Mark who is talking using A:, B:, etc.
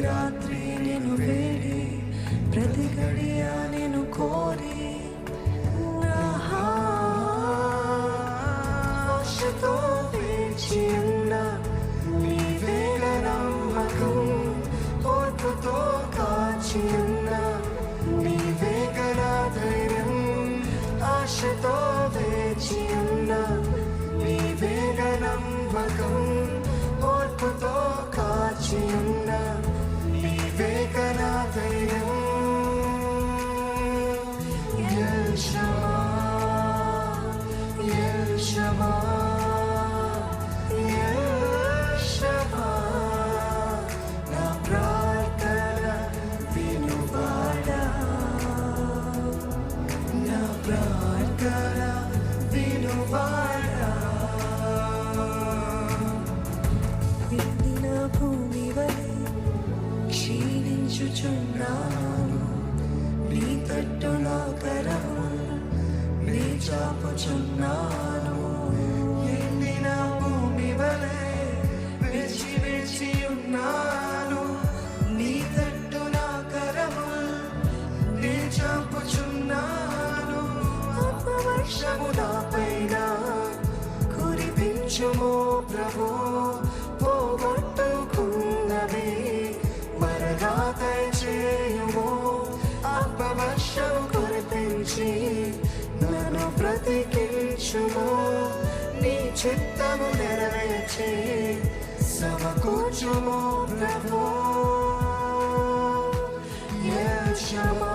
A: రాత్రి నేను వేడి, ప్రతి గడియ నేను కోరి ఆశతో వేచి ఉన్న నీవేగ నమ్మకం, ఓర్పుతో కాచి ఉన్న నీవేగ నా ధైర్యం. ఆశతో వేచి ఉన్న నీవేగ నమ్మకం, ఓర్పుతో కాచి ఉన్న నీవేగ నా ధైర్యం. ఎల్ షమా, ఎల్ షమా, నా ప్రార్థన వినువాడా, నా ప్రార్థన వినువాడా. ఎండిన భూమి వలె క్షీణించుచున్నాను, నీ తట్టు నా కరము నీ చాపుచున్నాను. ఎండిన భూమి వలె విడిచి విడిచి ఉన్నాను, నీ తట్టు నా కరము నీ చాపుచున్నాను. ఆత్మవర్షము నాపైన కురిపించుమో ప్రభు, పోగొట్టుకున్నవి మరలా దయచేయుమో. ఆత్మవర్షము కురిపించి నన్ను బ్రతికించుమో, నీ చిత్తము నెరవేర్చి సమకూర్చుమో ప్రభు. ఎల్ షమా.